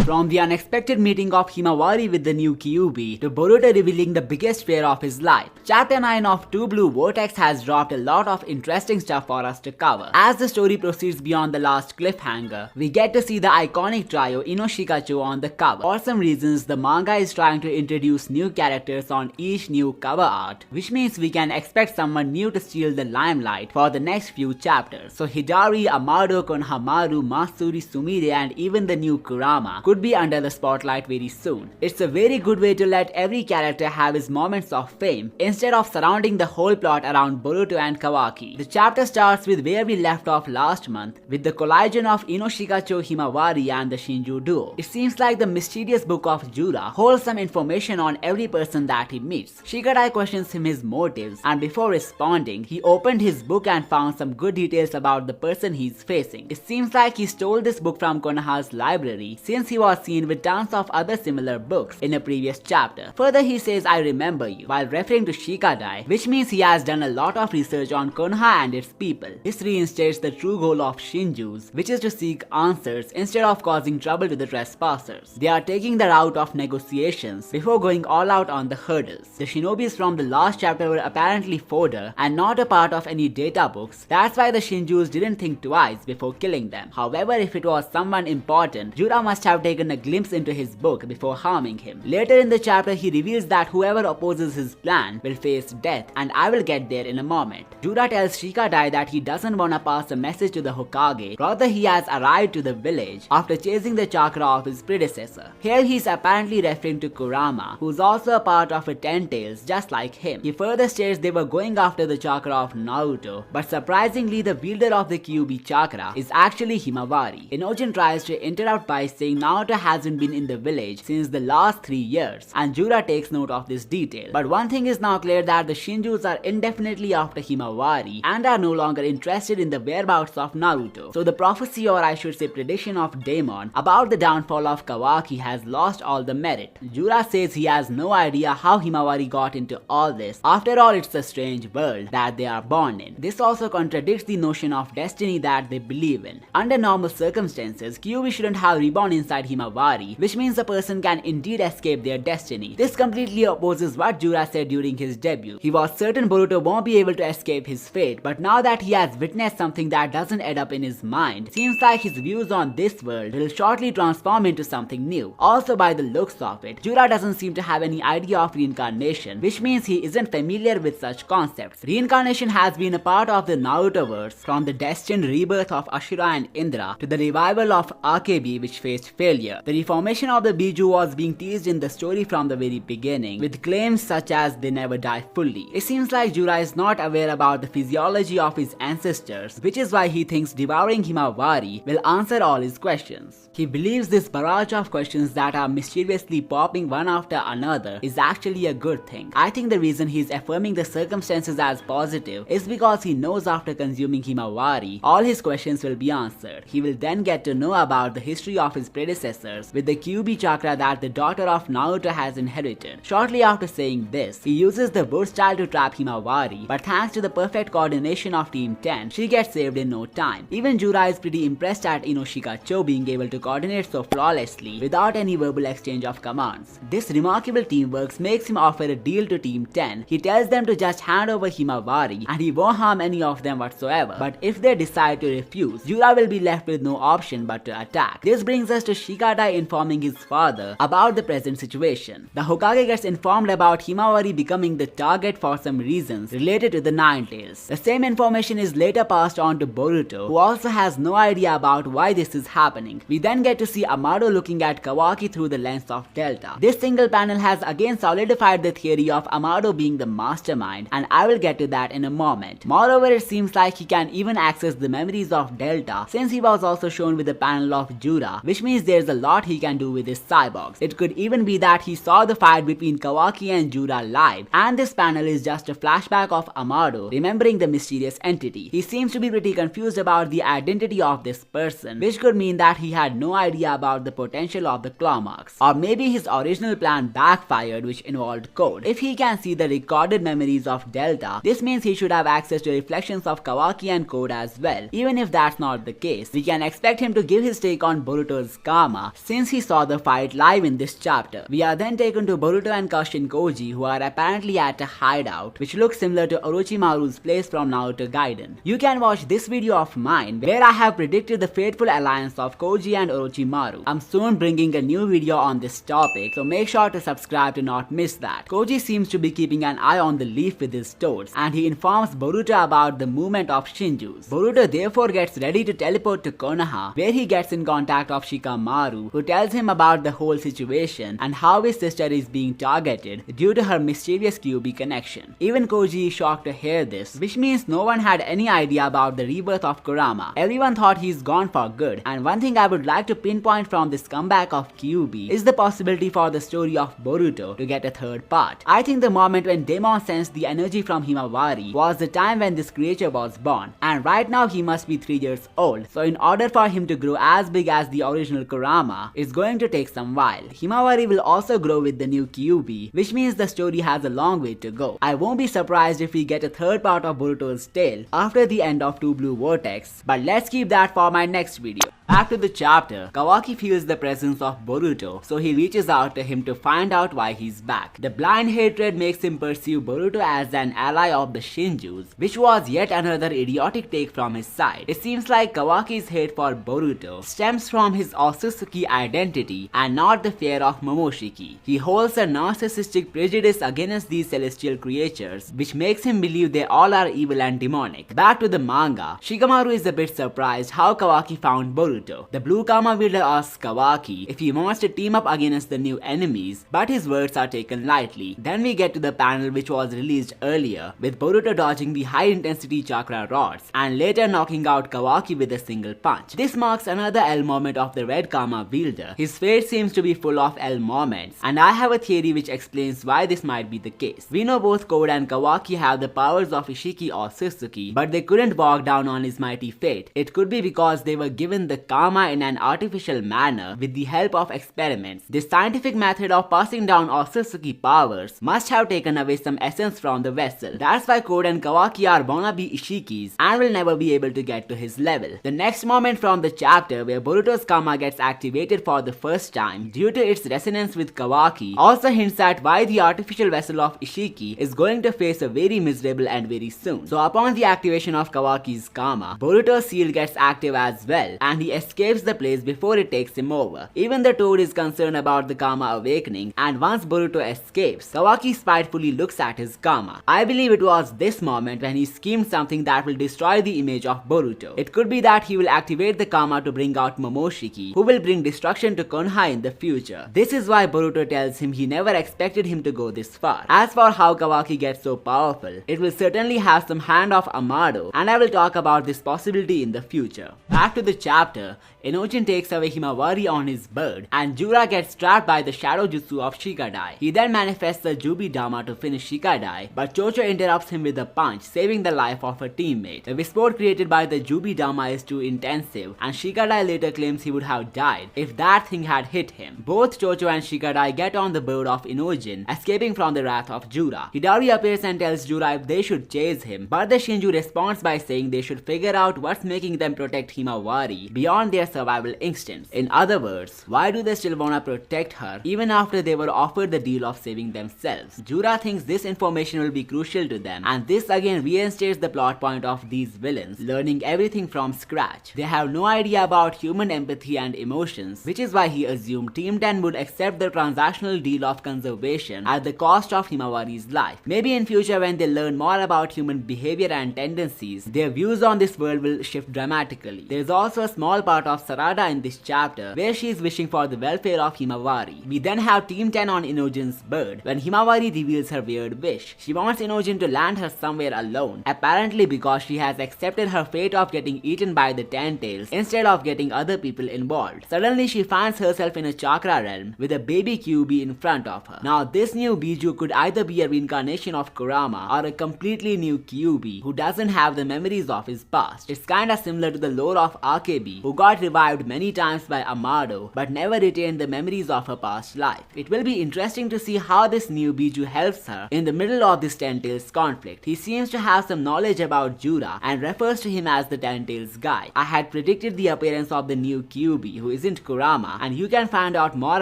From the unexpected meeting of Himawari with the new kyuubi to Boruto revealing the biggest fear of his life, Chapter 9 of 2 Blue Vortex has dropped a lot of interesting stuff for us to cover. As the story proceeds beyond the last cliffhanger, we get to see the iconic trio Inoshikacho on the cover. For some reasons, the manga is trying to introduce new characters on each new cover art, which means we can expect someone new to steal the limelight for the next few chapters. So Hidari, Amaro, Konohamaru, Matsuri, Sumire and even the new Kurama could be under the spotlight very soon. It's a very good way to let every character have his moments of fame instead of surrounding the whole plot around Boruto and Kawaki. The chapter starts with where we left off last month, with the collision of Inoshikacho, Himawari and the Shinju duo. It seems like the mysterious book of Jura holds some information on every person that he meets. Shikadai questions him his motives, and before responding, he opened his book and found some good details about the person he's facing. It seems like he stole this book from Konoha's library since he was seen with tons of other similar books in a previous chapter. Further, he says, "I remember you," while referring to Shikadai, which means he has done a lot of research on Konoha and its people. This reinstates the true goal of Shinju's, which is to seek answers instead of causing trouble to the trespassers. They are taking the route of negotiations before going all out on the hurdles. The shinobis from the last chapter were apparently fodder and not a part of any data books. That's why the Shinjus didn't think twice before killing them. However, if it was someone important, Jura must have taken a glimpse into his book before harming him. Later in the chapter, he reveals that whoever opposes his plan will face death, and I will get there in a moment. Jura tells Shikadai that he doesn't wanna pass a message to the Hokage, rather he has arrived to the village after chasing the chakra of his predecessor. Here he's apparently referring to Kurama, who's also a part of a Ten Tails just like him. He further states they were going after the chakra of Naruto, but surprisingly the wielder of the kyuubi chakra is actually Himawari. Inogen tries to interrupt by saying Naruto hasn't been in the village since the last 3 years, and Jura takes note of this detail. But one thing is now clear, that the Shinjus are indefinitely after Himawari and are no longer interested in the whereabouts of Naruto. So the prophecy, or I should say prediction, of Daemon about the downfall of Kawaki has lost all the merit. Jura says he has no idea how Himawari got into all this. After all, it's a strange world that they are born in. This also contradicts the notion of destiny that they believe in. Under normal circumstances, kyuubi shouldn't have reborn inside Himawari, which means the person can indeed escape their destiny. This completely opposes what Jura said during his debut. He was certain Boruto won't be able to escape his fate, but now that he has witnessed something that doesn't add up in his mind, seems like his views on this world will shortly transform into something new. Also, by the looks of it, Jura doesn't seem to have any idea of reincarnation, which means he isn't familiar with such concepts. Reincarnation has been a part of the Narutoverse, from the destined rebirth of Ashura and Indra to the revival of Akebi, which faced failure. The reformation of the Biju was being teased in the story from the very beginning, with claims such as they never die fully. It seems like Jura is not aware about the physiology of his ancestors, which is why he thinks devouring Himawari will answer all his questions. He believes this barrage of questions that are mysteriously popping one after another is actually a good thing. I think the reason he's affirming the circumstances as positive is because he knows after consuming Himawari, all his questions will be answered. He will then get to know about the history of his predecessors with the kyuubi chakra that the daughter of Naruto has inherited. Shortly after saying this, he uses the wood style to trap Himawari, but thanks to the perfect coordination of Team 10, she gets saved in no time. Even Jura is pretty impressed at Inoshikacho being able to coordinate so flawlessly without any verbal exchange of commands. This remarkable teamwork makes him offer a deal to Team 10. He tells them to just hand over Himawari and he won't harm any of them whatsoever. But if they decide to refuse, Jura will be left with no option but to attack. This brings us to Shikadai informing his father about the present situation. The Hokage gets informed about Himawari becoming the target for some reasons related to the Nine Tails. The same information is later passed on to Boruto, who also has no idea about why this is happening. We then get to see Amaro looking at Kawaki through the lens of Delta. This single panel has again solidified the theory of Amaro being the mastermind, and I will get to that in a moment. Moreover, it seems like he can even access the memories of Delta, since he was also shown with the panel of Jura, which means there's a lot he can do with his cyborgs. It could even be that he saw the fight between Kawaki and Jura live, and this panel is just a flashback of Amaro remembering the mysterious entity. He seems to be pretty confused about the identity of this person, which could mean that he had no idea about the potential of the claw marks. Or maybe his original plan backfired, which involved code. If he can see the recorded memories of Delta, this means he should have access to reflections of Kawaki and code as well. Even if that's not the case, we can expect him to give his take on Boruto's karma Kurama since he saw the fight live in this chapter. We are then taken to Boruto and Koji, who are apparently at a hideout which looks similar to Orochimaru's place from Naruto Gaiden. You can watch this video of mine where I have predicted the fateful alliance of Koji and Orochimaru. I'm soon bringing a new video on this topic, so make sure to subscribe to not miss that. Koji seems to be keeping an eye on the leaf with his toes, and he informs Boruto about the movement of Shinju's. Boruto therefore gets ready to teleport to Konoha, where he gets in contact of Shikamaru, who tells him about the whole situation and how his sister is being targeted due to her mischievous kyuubi connection. Even Koji is shocked to hear this, which means no one had any idea about the rebirth of Kurama. Everyone thought he's gone for good, and one thing I would like to pinpoint from this comeback of kyuubi is the possibility for the story of Boruto to get a third part. I think the moment when Demon sensed the energy from Himawari was the time when this creature was born, and right now he must be 3 years old, so in order for him to grow as big as the original Kurama, it's going to take some while. Himawari will also grow with the new kyuubi, which means the story has a long way to go. I won't be surprised if we get a third part of Boruto's tale after the end of 2 Blue Vortex, but let's keep that for my next video. Back to the chapter, Kawaki feels the presence of Boruto, so he reaches out to him to find out why he's back. The blind hatred makes him pursue Boruto as an ally of the Shinju's, which was yet another idiotic take from his side. It seems like Kawaki's hate for Boruto stems from his Otsutsuki identity and not the fear of Momoshiki. He holds a narcissistic prejudice against these celestial creatures, which makes him believe they all are evil and demonic. Back to the manga, Shikamaru is a bit surprised how Kawaki found Boruto. The blue Kama wielder asks Kawaki if he wants to team up against the new enemies, but his words are taken lightly. Then we get to the panel which was released earlier, with Boruto dodging the high intensity chakra rods and later knocking out Kawaki with a single punch. This marks another L moment of the red Kama wielder. His fate seems to be full of L moments, and I have a theory which explains why this might be the case. We know both Code and Kawaki have the powers of Ishiki or Suzuki, but they couldn't walk down on his mighty fate. It could be because they were given the Kama in an artificial manner with the help of experiments. This scientific method of passing down Otsutsuki powers must have taken away some essence from the vessel. That's why Code and Kawaki are wannabe Ishikis and will never be able to get to his level. The next moment from the chapter where Boruto's Kama gets activated for the first time due to its resonance with Kawaki also hints at why the artificial vessel of Ishiki is going to face a very miserable end very soon. So upon the activation of Kawaki's Kama, Boruto's seal gets active as well, and he escapes the place before it takes him over. Even the Toad is concerned about the Kama awakening, and once Boruto escapes, Kawaki spitefully looks at his Kama. I believe it was this moment when he schemed something that will destroy the image of Boruto. It could be that he will activate the Kama to bring out Momoshiki, who will bring destruction to Konoha in the future. This is why Boruto tells him he never expected him to go this far. As for how Kawaki gets so powerful, it will certainly have some hand of Amaro, and I will talk about this possibility in the future. Back to the chapter, Enojin takes away Himawari on his bird, and Jura gets trapped by the shadow jutsu of Shikadai. He then manifests the Jubi Dama to finish Shikadai, but Chocho interrupts him with a punch, saving the life of a teammate. The visport created by the Jubi Dama is too intensive, and Shikadai later claims he would have died if that thing had hit him. Both Chocho and Shikadai get on the bird of Enojin, escaping from the wrath of Jura. Hidari appears and tells Jura if they should chase him, but the Shinju responds by saying they should figure out what's making them protect Himawari beyond their survival instincts. In other words, why do they still wanna protect her even after they were offered the deal of saving themselves? Jura thinks this information will be crucial to them, and this again reinstates the plot point of these villains learning everything from scratch. They have no idea about human empathy and emotions, which is why he assumed Team 10 would accept the transactional deal of conservation at the cost of Himawari's life. Maybe in future when they learn more about human behavior and tendencies, their views on this world will shift dramatically. There is also a small part of Sarada in this chapter where she is wishing for the welfare of Himawari. We then have Team 10 on Inojin's bird when Himawari reveals her weird wish. She wants Inojin to land her somewhere alone, apparently because she has accepted her fate of getting eaten by the Ten Tails instead of getting other people involved. Suddenly she finds herself in a chakra realm with a baby kyuubi in front of her. Now this new Biju could either be a reincarnation of Kurama or a completely new kyuubi who doesn't have the memories of his past. It's kinda similar to the lore of Akebi, who got revived many times by Amaro but never retained the memories of her past life. It will be interesting to see how this new Biju helps her in the middle of this Ten Tails conflict. He seems to have some knowledge about Jura and refers to him as the Ten Tails guy. I had predicted the appearance of the new kyuubi, who isn't Kurama, and you can find out more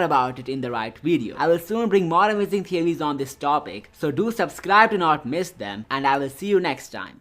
about it in the right video. I will soon bring more amazing theories on this topic, so do subscribe to not miss them, and I will see you next time.